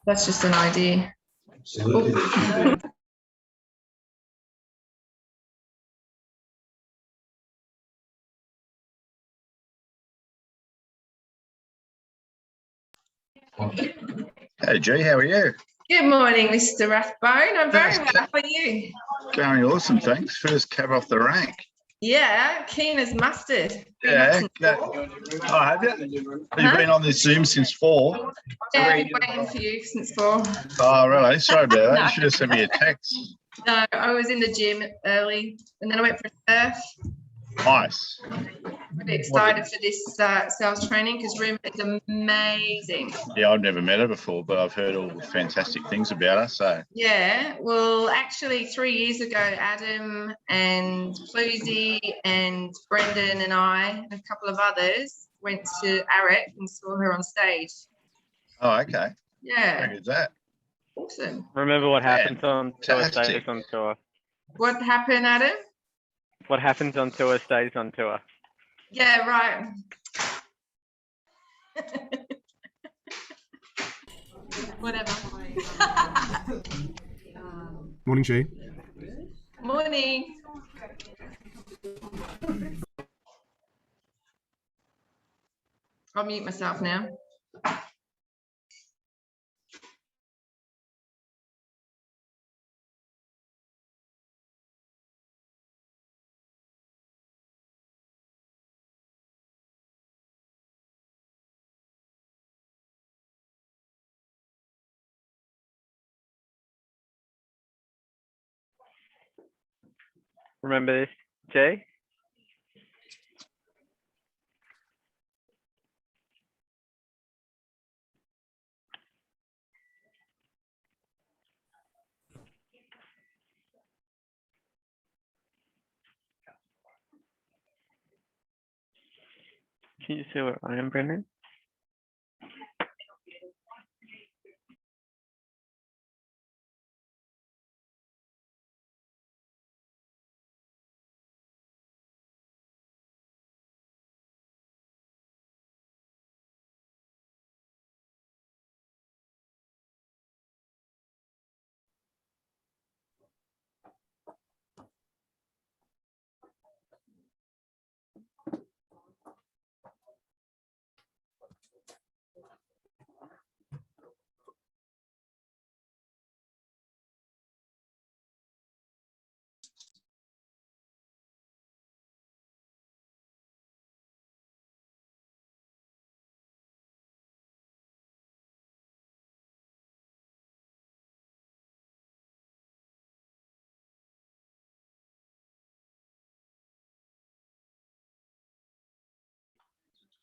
That's just an idea. Hey G, how are you? Good morning, Mr. Rathbone. I'm very well. How are you? Going awesome, thanks. First cab off the rank. Yeah, keen as mustard. Yeah. Oh, have you? Have you been on this Zoom since 4? Yeah, I've been waiting for you since 4. Oh, really? Sorry about that. You should have sent me a text. No, I was in the gym early and then I went for a surf. Nice. Really excited for this sales training because Ruma is amazing. Yeah, I've never met her before, but I've heard all the fantastic things about her. So yeah, well, actually 3 years ago, Adam and Floozy and Brendan and I and a couple of others went to Arik and saw her on stage. Oh, okay. Yeah. How good is that? Awesome. Remember what happens on tour Fantastic. stays on tour. What happened, Adam? What happens on tour stays on tour. Yeah, right. Whatever. Morning, G. Morning. I'll mute myself now. Remember this, Jay? Can you see where I am, Brendan?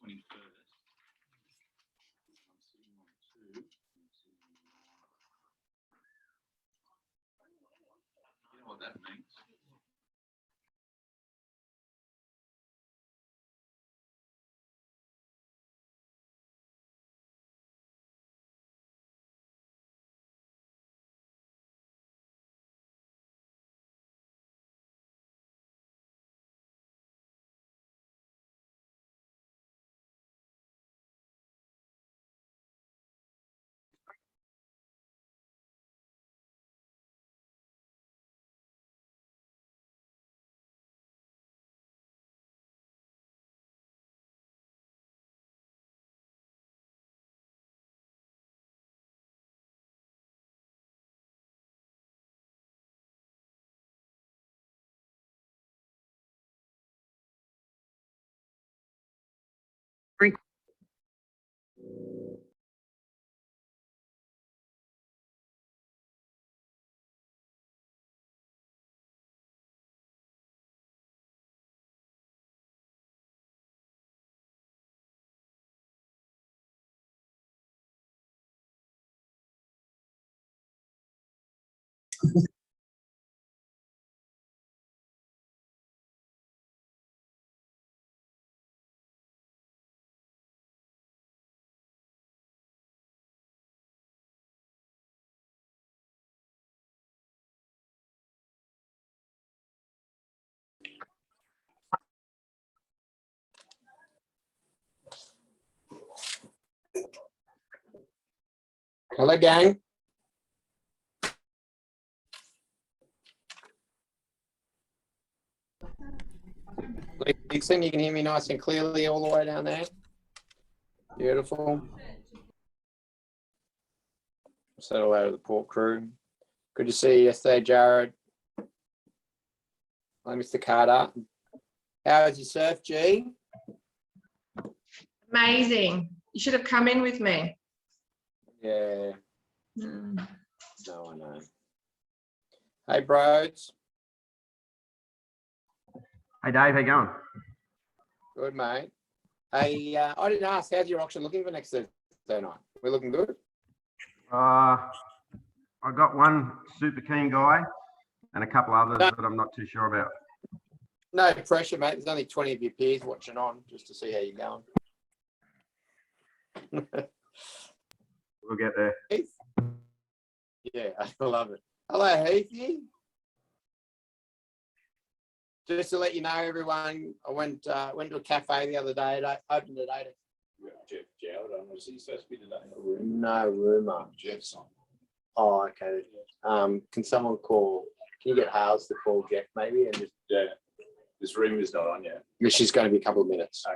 You know what that means? Hello, gang. Dixon, you can hear me nice and clearly all the way down there. Beautiful. Say hello to the port crew. Good to see you yesterday, Jared. Hi, Mr. Carter. How was your surf, G? Amazing. You should have come in with me. Yeah. Mm. No, I know. Hey, bros. Hey Dave, how you going? Good, mate. Hey, I didn't ask, how's your auction looking for next Thursday night? We're looking good? I got one super keen guy and a couple others that I'm not too sure about. No pressure, mate. There's only 20 of your peers watching on just to see how you're going. We'll get there. Heath? Yeah, I love it. Hello, Heathy. Just to let you know, everyone, I went to a cafe the other day. I opened at 8. Jeff Jowd, was he supposed to be today? No, Ruma. Jeff's on. Oh, okay. Can someone call? Can you get Hales to call Jeff maybe? And just Yeah. This room is not on yet. she's going to be a couple of minutes.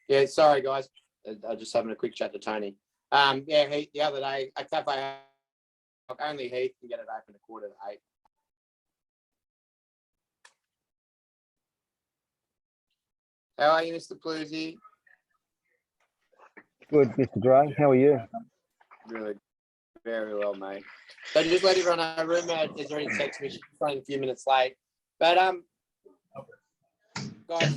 Yeah, sorry guys. I'm just having a quick chat to Tony. Yeah, Heath, the other day, a cafe, only Heath can get it open at 7:45. How are you, Mr. Ploozy? Good, Mr. Gray. How are you? Really, very well, mate. So just let everyone know, Ruma has already texted me. She's running a few minutes late. But guys,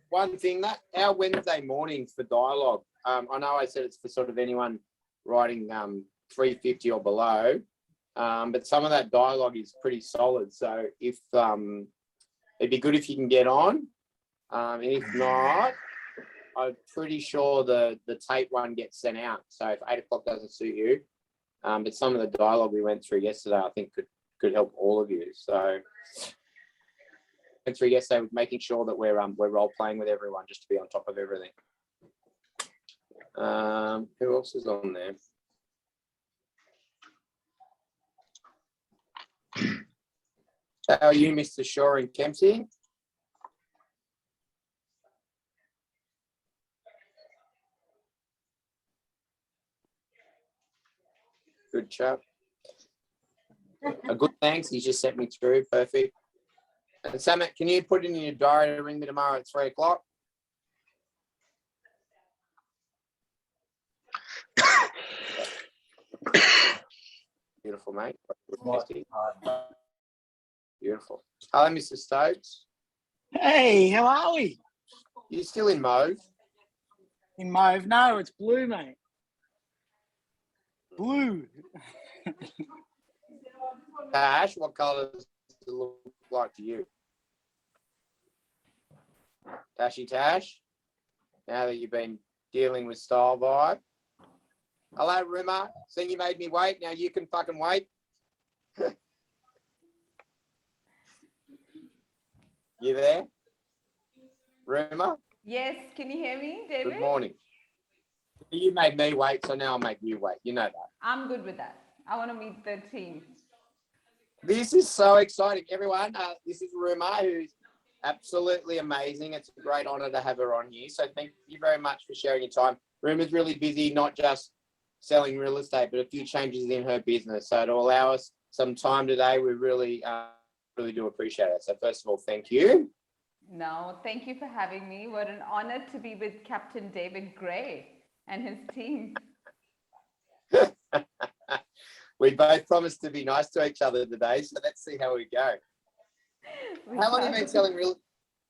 one thing that our Wednesday mornings for dialogue. I know I said it's for sort of anyone writing 350 or below, but some of that dialogue is pretty solid. So if it'd be good if you can get on, and if not, I'm pretty sure the tape one gets sent out. So if 8 o'clock doesn't suit you, but some of the dialogue we went through yesterday, I think could help all of you. So went through yesterday with making sure that we're role playing with everyone just to be on top of everything. Who else is on there? How are you, Mr. Shaw and Kempsey? Good chap. A good thanks. He just sent me through. Perfect. And Samet, can you put it in your diary to ring me tomorrow at 3 o'clock? Beautiful, mate. Beautiful. Hello, Mr. Stokes. Hey, how are we? You still in mauve? In mauve? No, it's blue, mate. Blue. Tash, what colour does it look like to you? Tashy Tash, now that you've been dealing with Style Vibe. Hello, Ruma. See, you made me wait. Now you can fucking wait. You there? Ruma? Yes, can you hear me, David? Good morning. You made me wait, so now I'll make you wait. You know that. I'm good with that. I want to meet the team. This is so exciting, everyone. This is Ruma, who's absolutely amazing. It's a great honour to have her on here. So thank you very much for sharing your time. Ruma's really busy, not just selling real estate, but a few changes in her business. So to allow us some time today, we really, really do appreciate it. So first of all, thank you. No, thank you for having me. What an honour to be with Captain David Gray and his team. We both promised to be nice to each other today, so let's see how we go. How long have you been selling real?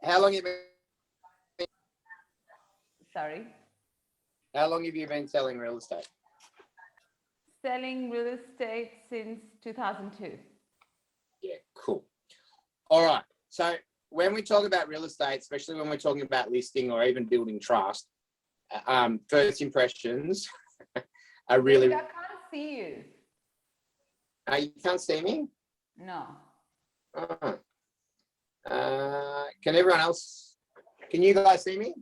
How long have you been? Sorry. How long have you been selling real estate? Selling real estate since 2002. Yeah, cool. All right. So when we talk about real estate, especially when we're talking about listing or even building trust, first impressions are really. David, I can't see you. You can't see me? No. Oh. Can everyone else? Can you guys see me?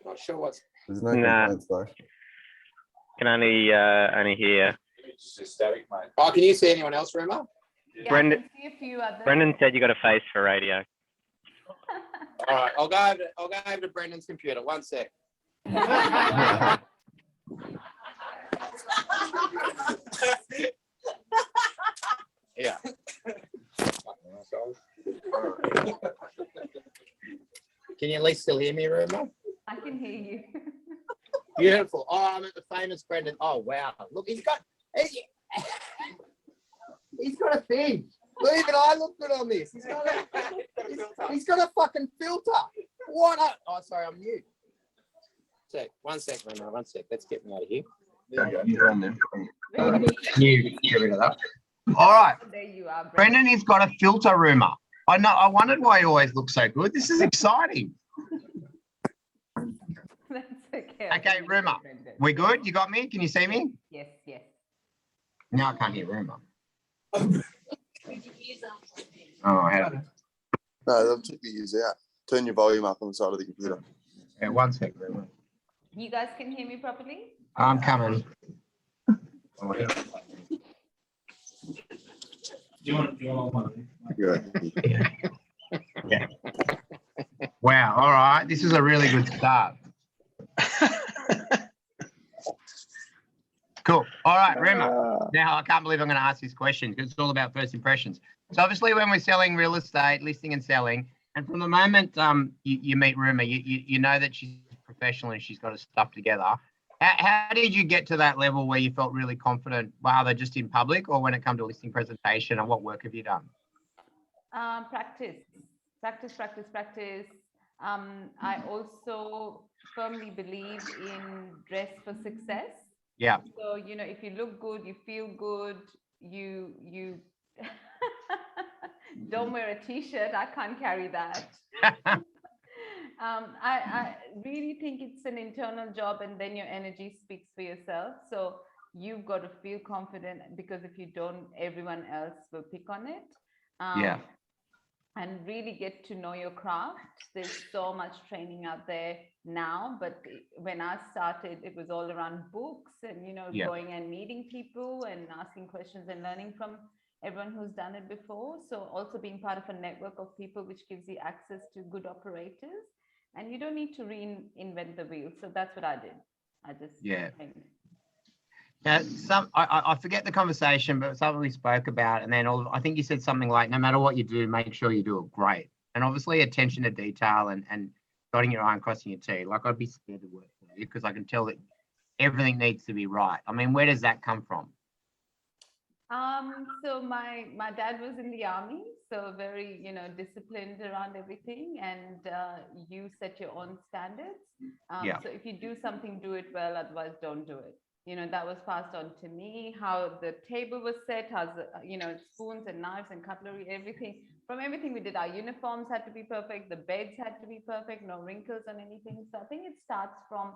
Not sure what's. There's no Nah. complaints though. Can only hear. It's just static, mate. Oh, can you see anyone else, Ruma? Yeah, Brendan- I can see a few others. Brendan said you got a face for radio. All right, I'll go over to Brendan's computer. One sec. Yeah. Can you at least still hear me, Ruma? I can hear you. Beautiful. Oh, I'm at the famous Brendan. Oh, wow. Look, he's got a thing. Look, even I look good on this. He's got a fucking filter. What up? Oh, sorry, I'm mute. One sec, Ruma. One sec. Let's get me out of here. You get rid of that. All right. There you are, Brendan has got a filter, Ruma. I know. I wondered why he always looks so good. This is exciting. That's okay. Okay, Ruma. We good? You got me? Can you see me? Yes, yes. Now I can't hear Ruma. Oh, I had it. No, they'll check the use out. Turn your volume up on the side of the computer. Yeah, 1 sec, Ruma. You guys can hear me properly? I'm coming. Yeah. Wow. All right. This is a really good start. Cool. All right, Ruma. Now I can't believe I'm going to ask this question because it's all about first impressions. So obviously, when we're selling real estate, listing and selling, and from the moment you meet Ruma, you know that she's professional and she's got her stuff together. How did you get to that level where you felt really confident, either just in public or when it comes to a listing presentation, and what work have you done? Practice. I also firmly believe in dress for success. Yeah. So, you know, if you look good, you feel good, you don't wear a t-shirt. I can't carry that. I really think it's an internal job, and then your energy speaks for yourself. So you've got to feel confident, because if you don't, everyone else will pick on it. Yeah. And really get to know your craft. There's so much training out there now, but when I started, it was all around books and, you know, going and meeting people and asking questions and learning from everyone who's done it before. So also being part of a network of people, which gives you access to good operators, and you don't need to reinvent the wheel. So that's what I did. I just I forget the conversation, but something we spoke about, and then I think you said something like, no matter what you do, make sure you do it great. And obviously attention to detail and dotting your I and crossing your T. Like, I'd be scared to work for you because I can tell that everything needs to be right. I mean, where does that come from? So my dad was in the army, so very, you know, disciplined around everything, and you set your own standards. So if you do something, do it well, otherwise don't do it. You know, that was passed on to me, how the table was set, how the, you know, spoons and knives and cutlery, everything. From everything we did, our uniforms had to be perfect, the beds had to be perfect, no wrinkles on anything. So I think it starts from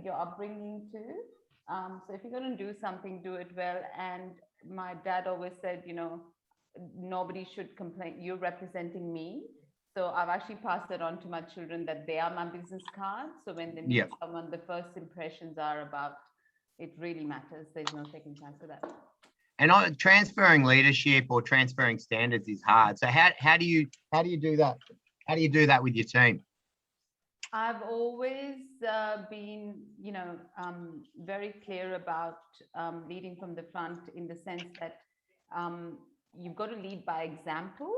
your upbringing too. So if you're going to do something, do it well. And my dad always said, you know, nobody should complain. You're representing me. So I've actually passed it on to my children, that they are my business cards. So when they meet someone, the first impressions are about, it really matters. There's no second chance for that. And transferring leadership or transferring standards is hard. So how do you do that? How do you do that with your team? I've always been, you know, very clear about leading from the front, in the sense that you've got to lead by example,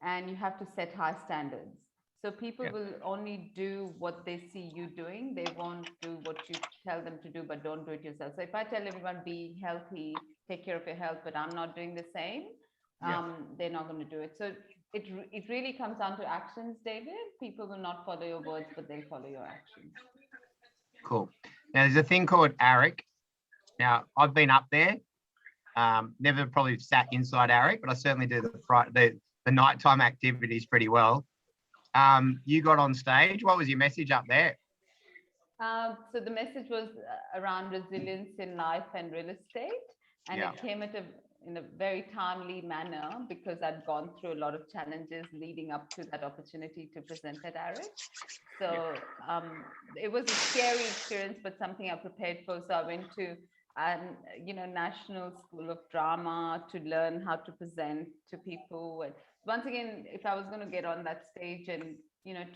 and you have to set high standards. So people will only do what they see you doing. They won't do what you tell them to do, but don't do it yourself. So if I tell everyone, be healthy, take care of your health, but I'm not doing the same, they're not going to do it. So it really comes down to actions, David. People will not follow your words, but they'll follow your actions. Cool. Now there's a thing called ARIC. Now I've been up there. Never probably sat inside ARIC, but I certainly do the nighttime activities pretty well. You got on stage. What was your message up there? So the message was around resilience in life and real estate, and it came in a very timely manner because I'd gone through a lot of challenges leading up to that opportunity to present at ARIC. So it was a scary experience, but something I prepared for. So I went to National School of Drama to learn how to present to people. And once again, if I was going to get on that stage and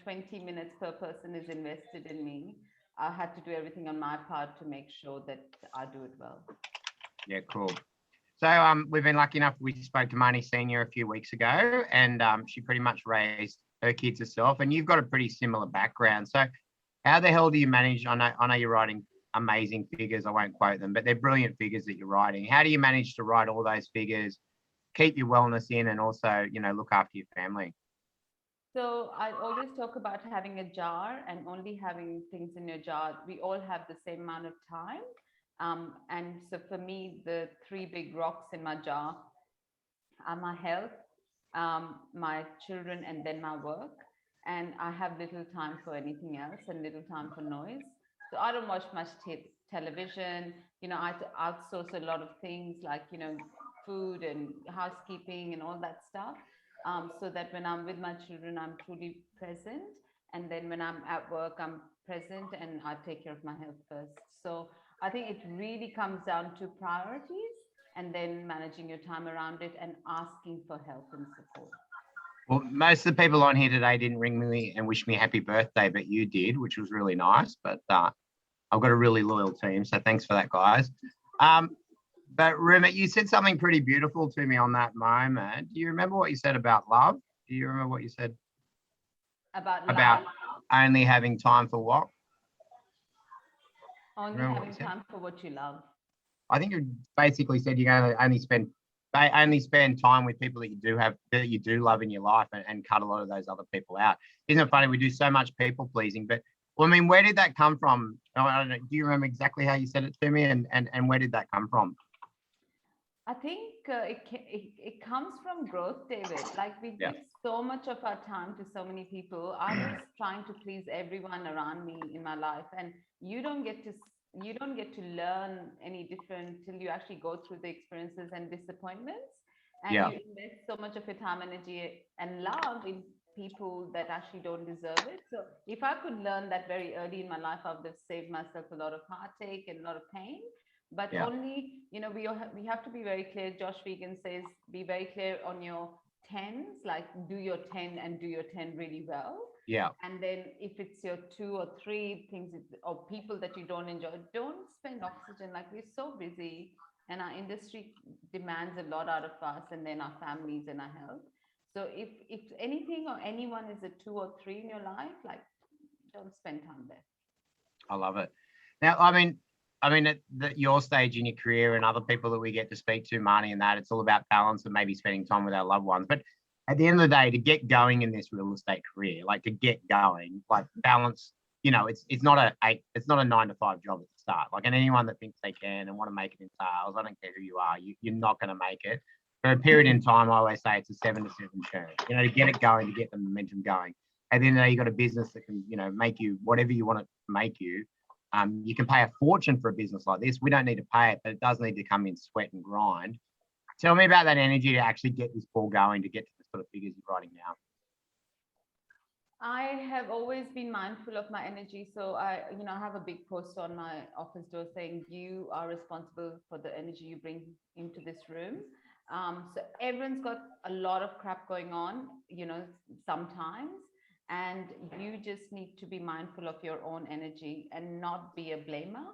20 minutes per person is invested in me, I had to do everything on my part to make sure that I do it well. Yeah, cool. So we've been lucky enough, we spoke to Marnie Senior a few weeks ago, and she pretty much raised her kids herself, and you've got a pretty similar background. So how the hell do you manage? I know you're writing amazing figures, I won't quote them, but they're brilliant figures that you're writing. How do you manage to write all those figures, keep your wellness in, and also, look after your family? So I always talk about having a jar and only having things in your jar. We all have the same amount of time. And so for me, the three big rocks in my jar are my health, my children, and then my work. And I have little time for anything else and little time for noise. So I don't watch much television. I have to outsource a lot of things like, food and housekeeping and all that stuff. So that when I'm with my children, I'm truly present. And then when I'm at work, I'm present and I take care of my health first. So I think it really comes down to priorities and then managing your time around it and asking for help and support. Well, most of the people on here today didn't ring me and wish me happy birthday, but you did, which was really nice. But I've got a really loyal team, so thanks for that, guys. But Ruma, you said something pretty beautiful to me on that moment. Do you remember what you said about love? Do you remember what you said? About only having time for what? Only having time for what you love. I think you basically said you're going to only spend time with people that you do love in your life and cut a lot of those other people out. Isn't it funny? We do so much people pleasing, but well, I mean, where did that come from? I don't know. Do you remember exactly how you said it to me, and where did that come from? I think it comes from growth, David. Like we give so much of our time to so many people. I was trying to please everyone around me in my life, and you don't get to learn any different till you actually go through the experiences and disappointments. And you invest so much of your time, energy, and love in people that actually don't deserve it. So if I could learn that very early in my life, I would have saved myself a lot of heartache and a lot of pain. But only, we have to be very clear. Josh Vegan says, be very clear on your 10s, like do your 10 and do your 10 really well. Yeah. And then if it's your 2 or 3 things or people that you don't enjoy, don't spend oxygen. Like we're so busy and our industry demands a lot out of us and then our families and our health. So if anything or anyone is a 2 or 3 in your life, like don't spend time there. I love it. Now, I mean, at your stage in your career and other people that we get to speak to, Marnie, and that, it's all about balance and maybe spending time with our loved ones. But at the end of the day, to get going in this real estate career, like to get going, like balance, it's not a 9-to-5 job at the start. Like, and anyone that thinks they can and want to make it in sales, I don't care who you are, you're not going to make it. For a period in time, I always say it's a 7 to 7 churn, to get it going, to get the momentum going. And then you've got a business that can, make you whatever you want it to make you. You can pay a fortune for a business like this. We don't need to pay it, but it does need to come in sweat and grind. Tell me about that energy to actually get this ball going, to get to the sort of figures you're writing now. I have always been mindful of my energy. So I have a big poster on my office door saying, you are responsible for the energy you bring into this room. So everyone's got a lot of crap going on, sometimes. And you just need to be mindful of your own energy and not be a blamer.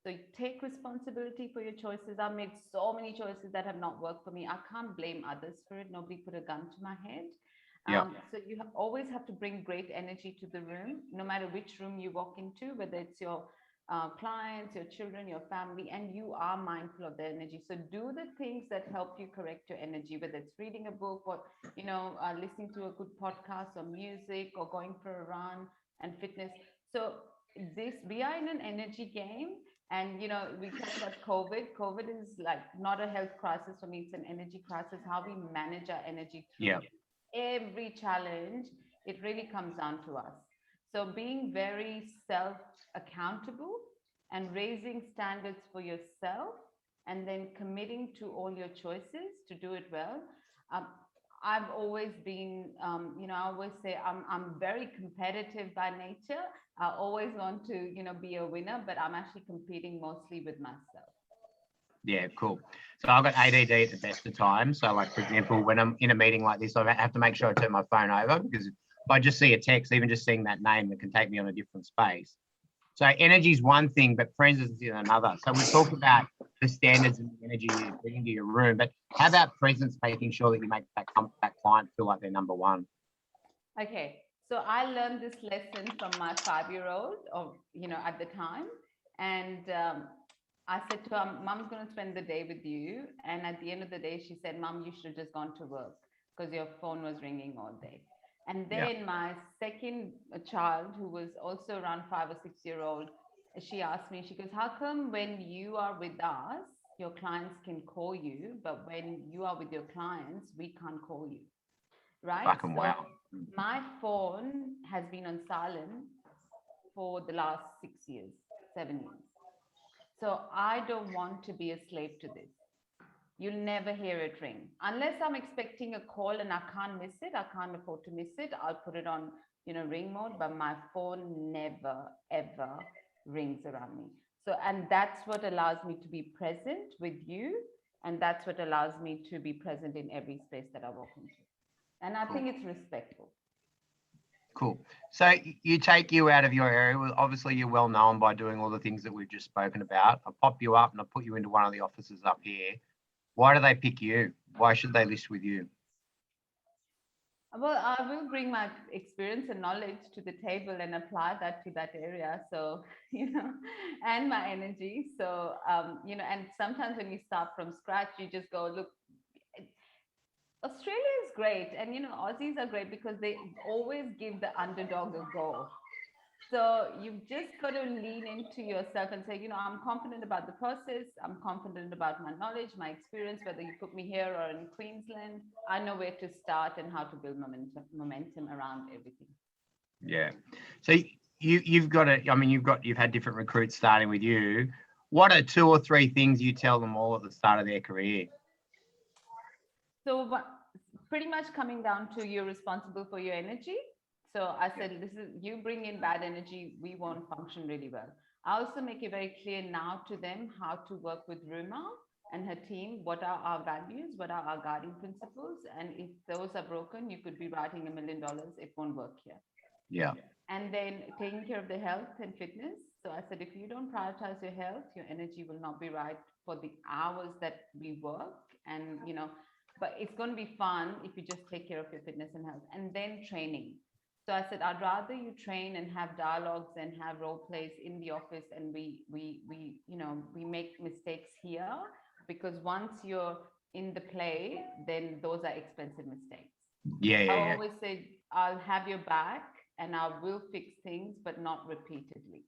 So take responsibility for your choices. I've made so many choices that have not worked for me. I can't blame others for it. Nobody put a gun to my head. So you always have to bring great energy to the room, no matter which room you walk into, whether it's your clients, your children, your family, and you are mindful of their energy. So do the things that help you correct your energy, whether it's reading a book or, listening to a good podcast or music or going for a run and fitness. So we are in an energy game. And, we talk about COVID. COVID is like not a health crisis for me. It's an energy crisis, how we manage our energy through every challenge. It really comes down to us. So being very self-accountable and raising standards for yourself and then committing to all your choices to do it well. I've always been, I always say I'm very competitive by nature. I always want to, be a winner, but I'm actually competing mostly with myself. Yeah, cool. So I've got ADD at the best of times. So like, for example, when I'm in a meeting like this, I have to make sure I turn my phone over, because if I just see a text, even just seeing that name, it can take me on a different space. So energy is one thing, but presence is another. So we talked about the standards and the energy you bring into your room, but how about presence, making sure that you make that client feel like they're number one? Okay. So I learned this lesson from my 5-year-old, at the time. And I said to her, Mom's going to spend the day with you. And at the end of the day, she said, Mom, you should have just gone to work because your phone was ringing all day. And then my second child, who was also around 5 or 6-year-old, she asked me, she goes, how come when you are with us, your clients can call you, but when you are with your clients, we can't call you? Right? Fucking wow. My phone has been on silent for the last 6 years, 7 years. So I don't want to be a slave to this. You'll never hear it ring. Unless I'm expecting a call and I can't miss it, I can't afford to miss it, I'll put it on, ring mode, but my phone never, ever rings around me. So, and that's what allows me to be present with you. And that's what allows me to be present in every space that I walk into. And I think it's respectful. Cool. So you take you out of your area. Well, obviously, you're well known by doing all the things that we've just spoken about. I pop you up and I put you into one of the offices up here. Why do they pick you? Why should they list with you? Well, I will bring my experience and knowledge to the table and apply that to that area. So, and my energy. So, and sometimes when you start from scratch, you just go, look, Australia is great. And, Aussies are great because they always give the underdog a go. So you've just got to lean into yourself and say, I'm confident about the process. I'm confident about my knowledge, my experience, whether you put me here or in Queensland. I know where to start and how to build momentum around everything. Yeah. So you've had different recruits starting with you. What are 2 or 3 things you tell them all at the start of their career? So pretty much coming down to you're responsible for your energy. So I said, you bring in bad energy, we won't function really well. I also make it very clear now to them how to work with Ruma and her team. What are our values? What are our guiding principles? And if those are broken, you could be writing $1 million. It won't work here. Yeah. And then taking care of the health and fitness. So I said, if you don't prioritize your health, your energy will not be right for the hours that we work. And, but it's going to be fun if you just take care of your fitness and health. And then training. So I said, I'd rather you train and have dialogues and have role plays in the office, and we make mistakes here, because once you're in the play, then those are expensive mistakes. I always say, I'll have your back and I will fix things, but not repeatedly,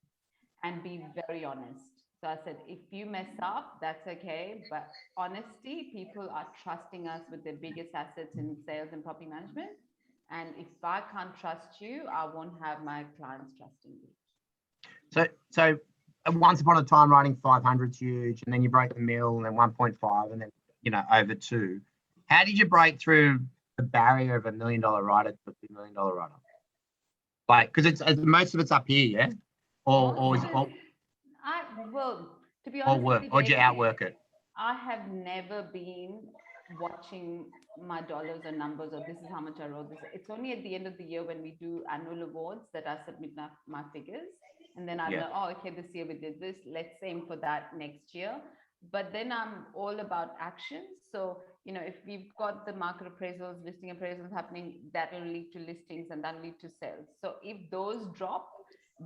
and be very honest. So I said, if you mess up, that's okay. But honesty, people are trusting us with their biggest assets in sales and property management. And if I can't trust you, I won't have my clients trusting you. So once upon a time, writing 500's huge, and then you break the mill, and then 1.5, and then, over 2. How did you break through the barrier of $1 million writer to a $2 million writer? Like, because it's most of it's up here, yeah? Or to be honest, or do you outwork it? I have never been watching my dollars or numbers, or this is how much I wrote this. It's only at the end of the year when we do annual awards that I submit my figures. And then I know, okay, this year we did this. Let's aim for that next year. But then I'm all about action. So, if we've got the market appraisals, listing appraisals happening, that will lead to listings and that'll lead to sales. So if those drop,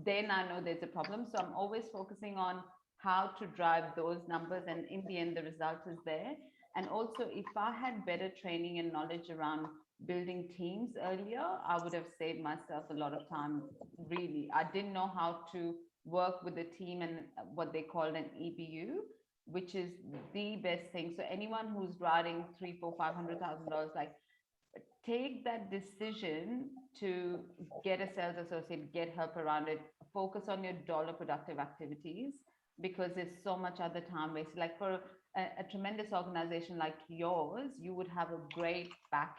then I know there's a problem. So I'm always focusing on how to drive those numbers, and in the end, the result is there. And also, if I had better training and knowledge around building teams earlier, I would have saved myself a lot of time. Really, I didn't know how to work with a team and what they call an EBU, which is the best thing. So anyone who's riding $300,000, $400,000, $500,000, like, take that decision to get a sales associate, get help around it, focus on your dollar productive activities, because there's so much other time wasted. Like for a tremendous organization like yours, you would have a great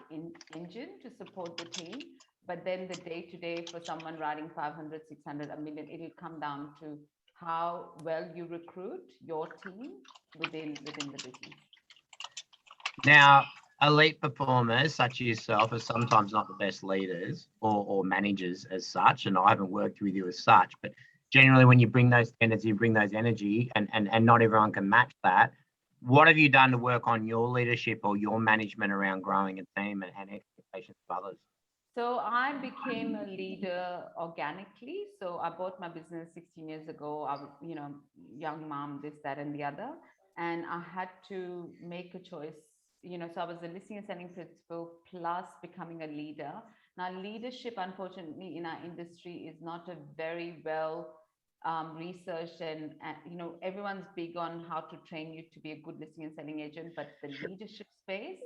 engine to support the team. But then the day-to-day for someone riding 500, 600, a million, it'll come down to how well you recruit your team within the business. Now, elite performers such as yourself are sometimes not the best leaders or managers as such, and I haven't worked with you as such, but generally when you bring those standards, you bring those energy, and not everyone can match that. What have you done to work on your leadership or your management around growing a team and expectations of others? So I became a leader organically. So I bought my business 16 years ago. I was, young mom, this, that, and the other. And I had to make a choice, so I was a listing and selling principal plus becoming a leader. Now, leadership, unfortunately, in our industry is not a very well researched, and everyone's big on how to train you to be a good listing and selling agent, but the leadership space,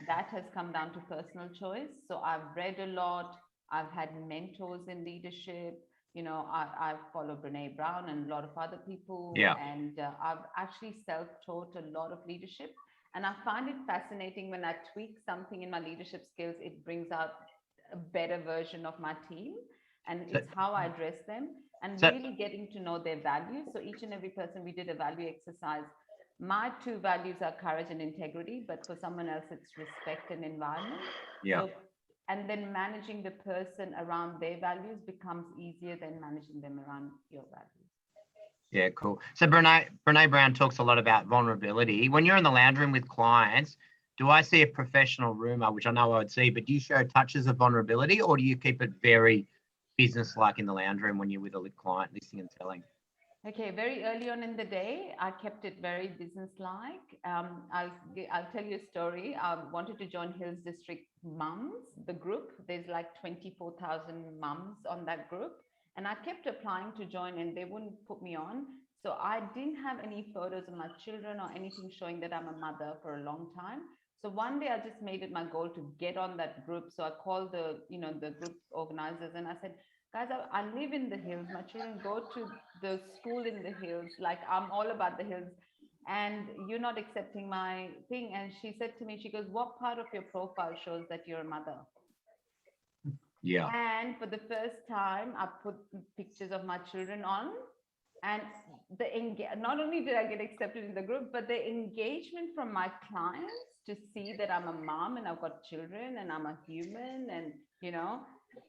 that has come down to personal choice. So I've read a lot. I've had mentors in leadership. I follow Brene Brown and a lot of other people. Yeah. And I've actually self-taught a lot of leadership. And I find it fascinating when I tweak something in my leadership skills, it brings out a better version of my team. And it's how I address them and really getting to know their values. So each and every person, we did a value exercise. My two values are courage and integrity, but for someone else, it's respect and environment. Yeah. So, and then managing the person around their values becomes easier than managing them around your values. Yeah, cool. So Brene Brown talks a lot about vulnerability. When you're in the lounge room with clients, do I see a professional Ruma, which I know I would see, but do you show touches of vulnerability, or do you keep it very business-like in the lounge room when you're with a client listing and selling? Okay, very early on in the day, I kept it very business-like. I'll tell you a story. I wanted to join Hills District Mums, the group. There's like 24,000 mums on that group. And I kept applying to join and they wouldn't put me on. So I didn't have any photos of my children or anything showing that I'm a mother for a long time. So one day I just made it my goal to get on that group. So I called the group organizers and I said, guys, I live in the hills. My children go to the school in the hills. Like, I'm all about the hills. And you're not accepting my thing. And she said to me, she goes, what part of your profile shows that you're a mother? Yeah. And for the first time, I put pictures of my children on. And not only did I get accepted in the group, but the engagement from my clients to see that I'm a mom and I've got children and I'm a human and,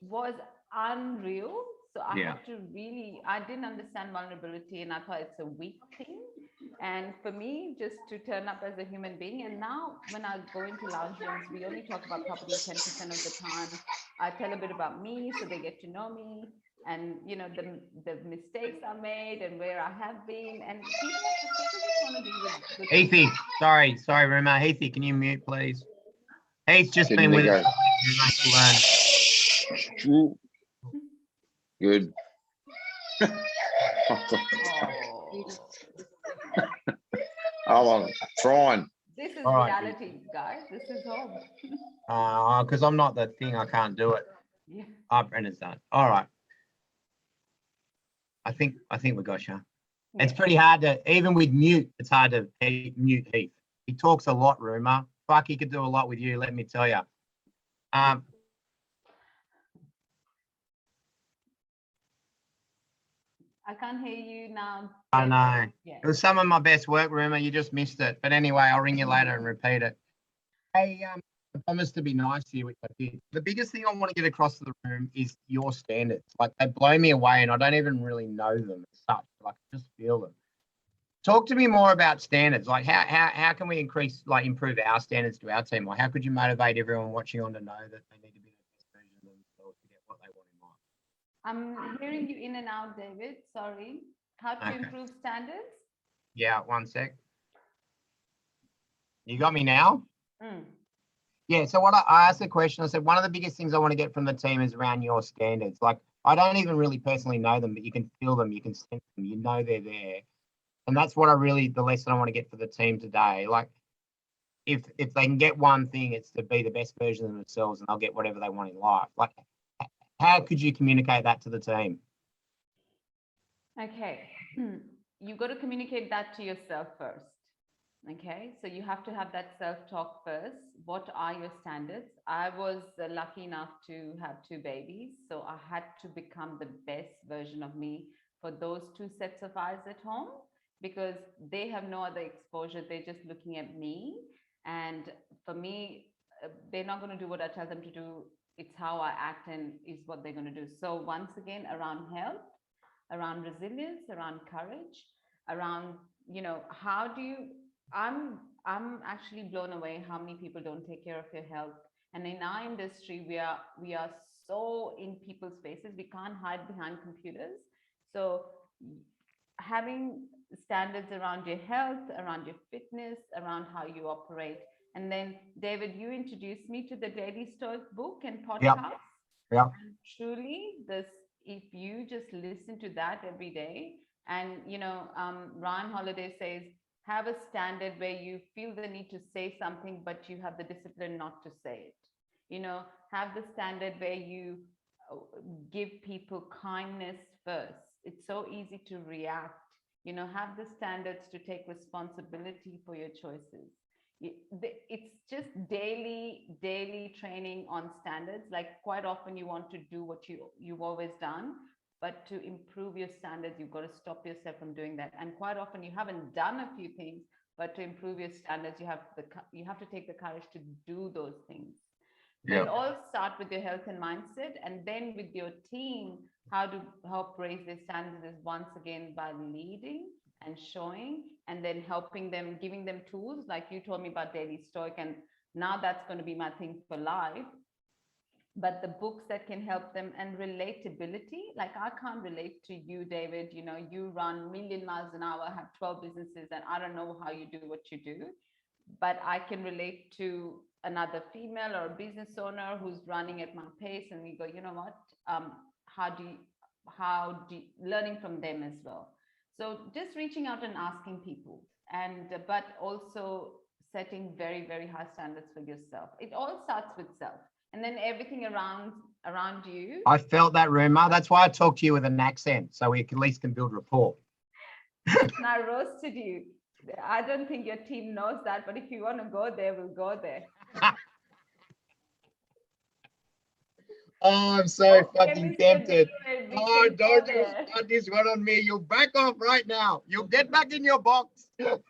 was unreal. So I had to I didn't understand vulnerability and I thought it's a weak thing. And for me, just to turn up as a human being. And now when I go into lounge rooms, we only talk about property 10% of the time. I tell a bit about me so they get to know me and, the mistakes I made and where I have been. And people just want to be with Heathy, sorry, Ruma. Heathy, can you mute, please? Heath's just been with us. Good. I'm trying. This is reality, guys. This is home. Because I'm not the thing, I can't do it. Yeah. Brendan's done. All right. I think we got you. Yeah. It's pretty hard to, even with mute, it's hard to mute Heath. He talks a lot, Ruma. Fuck, he could do a lot with you, let me tell you. I can't hear you now. I know. Yeah. It was some of my best work, Ruma. You just missed it. But anyway, I'll ring you later and repeat it. Hey, I promised to be nice to you, which I did. The biggest thing I want to get across to the room is your standards. Like, they blow me away and I don't even really know them as such. Like, I just feel them. Talk to me more about standards. Like, how can we improve our standards to our team? Like, how could you motivate everyone watching on to know that they need to be the best version of themselves to get what they want in life? I'm hearing you in and out, David. Sorry. How to Okay. improve standards? Yeah, one sec. You got me now? Yeah, so what I asked the question, I said, one of the biggest things I want to get from the team is around your standards. Like, I don't even really personally know them, but you can feel them, you can sense them, you know they're there. And that's what the lesson I want to get for the team today. Like, if they can get one thing, it's to be the best version of themselves and they'll get whatever they want in life. Like, how could you communicate that to the team? Okay. You got to communicate that to yourself first. Okay, so you have to have that self-talk first. What are your standards? I was lucky enough to have 2 babies, so I had to become the best version of me for those 2 sets of eyes at home, because they have no other exposure. They're just looking at me, and for me, they're not going to do what I tell them to do. It's how I act and is what they're going to do. So once again, around health, around resilience, around courage, around, how do you, I'm actually blown away how many people don't take care of their health. And in our industry, we are so in people's faces. We can't hide behind computers. So having standards around your health, around your fitness, around how you operate. And then, David, you introduced me to the Daily Stoic book and podcast. Yeah. And truly, if you just listen to that every day, and Ryan Holiday says, have a standard where you feel the need to say something, but you have the discipline not to say it. Have the standard where you give people kindness first. It's so easy to react. Have the standards to take responsibility for your choices. It's just daily training on standards. Like, quite often you want to do what you've always done, but to improve your standards, you've got to stop yourself from doing that. And quite often you haven't done a few things, but to improve your standards, you have to take the courage to do those things. They'll all start with your health and mindset, and then with your team, how to help raise their standards is once again by leading and showing, and then helping them, giving them tools. Like you told me about Daily Stoic, and now that's going to be my thing for life. But the books that can help them, and relatability. Like, I can't relate to you, David. You run 1,000,000 miles an hour, have 12 businesses, and I don't know how you do what you do. But I can relate to another female or a business owner who's running at my pace, and we go, you know what? How do you learning from them as well? So just reaching out and asking people, but also setting very, very high standards for yourself. It all starts with self, and then everything around you. I felt that, Ruma. That's why I talk to you with an accent, so we at least can build rapport. And I roasted you. I don't think your team knows that, but if you want to go there, we'll go there. Oh, I'm so fucking tempted. Oh, don't you start this one on me. You'll back off right now. You'll get back in your box. So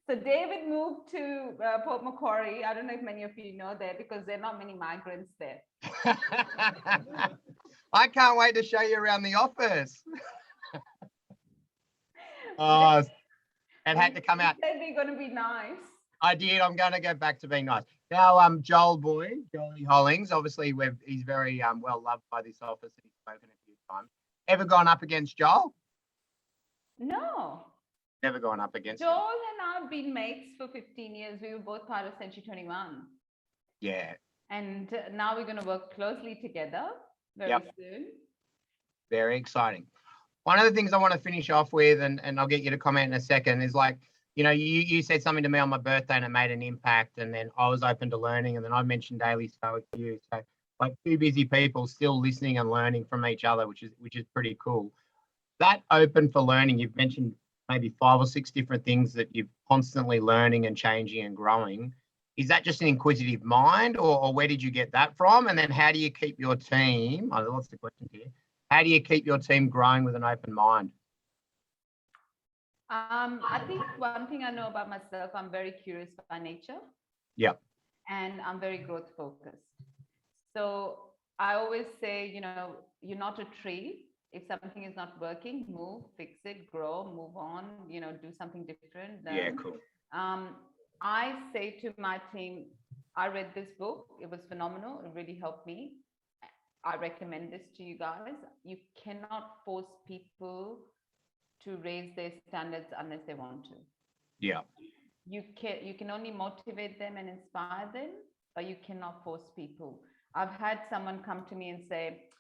David moved to Port Macquarie. I don't know if many of you know that, because there are not many migrants there. I can't wait to show you around the office. Oh, it had to come out. You said we're going to be nice. I did. I'm going to go back to being nice. Now, Jolie Hollings, obviously he's very well loved by this office. He's spoken a few times. Ever gone up against Joel? No. Never gone up against Joel and I have been mates for 15 years. We were both part of Century 21. Yeah. And now we're going to work closely together very soon. Very exciting. One of the things I want to finish off with, and I'll get you to comment in a second, is like, you said something to me on my birthday and it made an impact, and then I was open to learning, and then I mentioned Daily Stoic to you. So, like, 2 busy people still listening and learning from each other, which is pretty cool. That open for learning, you've mentioned maybe 5 or 6 different things that you're constantly learning and changing and growing. Is that just an inquisitive mind, or where did you get that from? And then how do you keep your team, lots of questions here, how do you keep your team growing with an open mind? I think one thing I know about myself, I'm very curious by nature. Yep. And I'm very growth focused. So I always say, you're not a tree. If something is not working, move, fix it, grow, move on, do something different. Yeah, cool. I say to my team, I read this book. It was phenomenal. It really helped me. I recommend this to you guys. You cannot force people to raise their standards unless they want to. Yeah. You can only motivate them and inspire them, but you cannot force people. I've had someone come to me and say,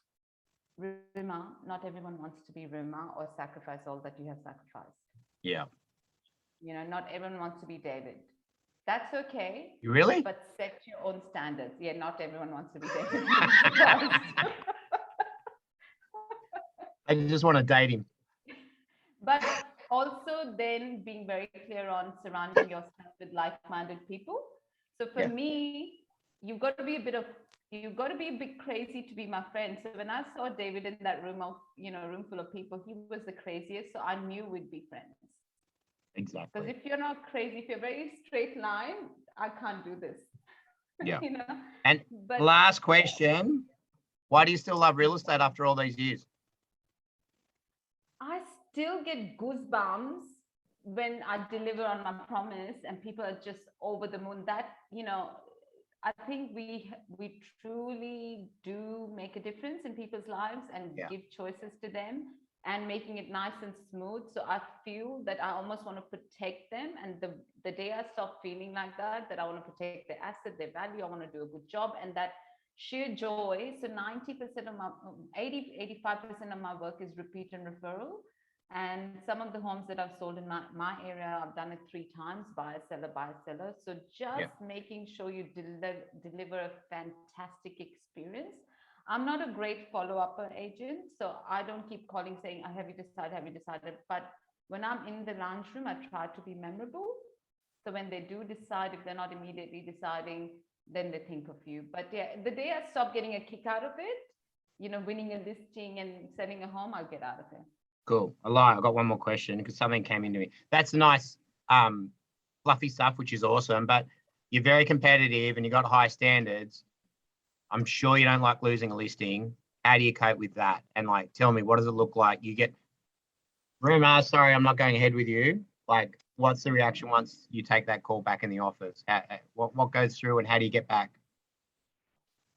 Ruma, not everyone wants to be Ruma or sacrifice all that you have sacrificed. Yeah. You know, not everyone wants to be David. That's okay. You really? But set your own standards. Yeah, not everyone wants to be David. I just want to date him. But also then being very clear on surrounding yourself with like-minded people. So for me, you've got to be a bit crazy to be my friend. So when I saw David in that room room full of people, he was the craziest. So I knew we'd be friends. Exactly. Because if you're not crazy, if you're very straight line, I can't do this. Yeah. You know? And But last question, why do you still love real estate after all these years? I still get goosebumps when I deliver on my promise and people are just over the moon. That, I think we truly do make a difference in people's lives and give choices to them and making it nice and smooth. So I feel that I almost want to protect them. And the day I stop feeling like that I want to protect their asset, their value, I want to do a good job. And that sheer joy. So 90% of my, 85% of my work is repeat and referral. And some of the homes that I've sold in my area, I've done it 3 times, buyer, seller. So just making sure you deliver a fantastic experience. I'm not a great follow-up agent, so I don't keep calling saying, have you decided? But when I'm in the lounge room, I try to be memorable. So when they do decide, if they're not immediately deciding, then they think of you. But yeah, the day I stop getting a kick out of it, winning a listing and selling a home, I'll get out of it. Cool. I got one more question because something came into me. That's nice, fluffy stuff, which is awesome, but you're very competitive and you got high standards. I'm sure you don't like losing a listing. How do you cope with that? And tell me, what does it look like? You get, Ruma, sorry, I'm not going ahead with you. What's the reaction once you take that call back in the office? What goes through and how do you get back?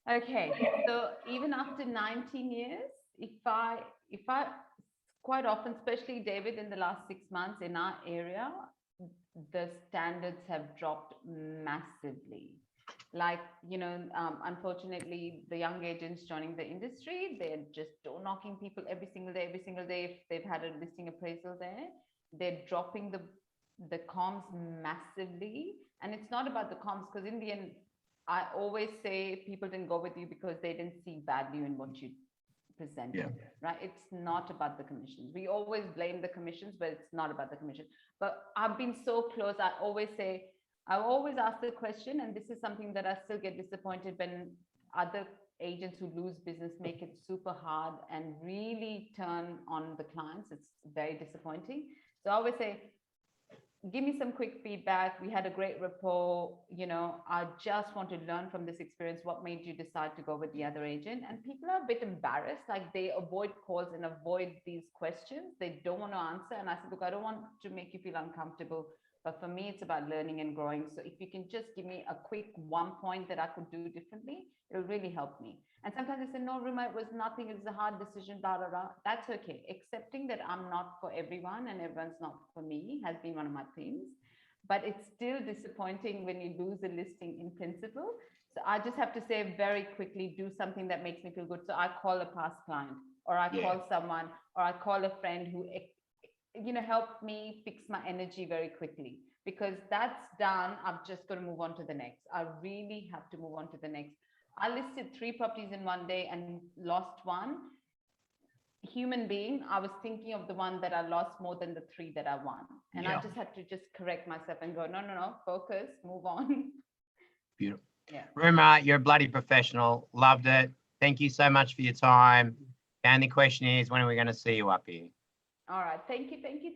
Okay, so even after 19 years, if I quite often, especially David, in the last 6 months in our area, the standards have dropped massively. Unfortunately, the young agents joining the industry, they're just door knocking people every single day. If they've had a listing appraisal there, they're dropping the comms massively. And it's not about the comms, because in the end, I always say people didn't go with you because they didn't see value in what you presented, right? It's not about the commissions. We always blame the commissions, but it's not about the commission. But I've been so close. I always ask the question, and this is something that I still get disappointed when other agents who lose business make it super hard and really turn on the clients. It's very disappointing. So I always say, give me some quick feedback. We had a great rapport. I just want to learn from this experience. What made you decide to go with the other agent? And people are a bit embarrassed, they avoid calls and avoid these questions. They don't want to answer. And I said, look, I don't want to make you feel uncomfortable, but for me, it's about learning and growing. So if you can just give me a quick one point that I could do differently, it'll really help me. And sometimes they say, no, Ruma, it was nothing. It was a hard decision, blah, blah, blah. That's okay. Accepting that I'm not for everyone and everyone's not for me has been one of my themes. But it's still disappointing when you lose a listing in principle. So I just have to say very quickly, do something that makes me feel good. So I call a past client, or I call someone, or I call a friend who help me fix my energy very quickly, because that's done. I've just got to move on to the next. I really have to move on to the next. I listed 3 properties in one day and lost one. Human being, I was thinking of the one that I lost more than the 3 that I won. And I just had to correct myself and go, no, focus, move on. Beautiful. Yeah. Ruma, you're a bloody professional. Loved it. Thank you so much for your time. The only question is, when are we going to see you up here? All right. Thank you for having me.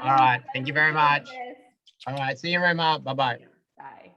All right. Thank you very much. All right. See you, Ruma. Bye-bye. Bye.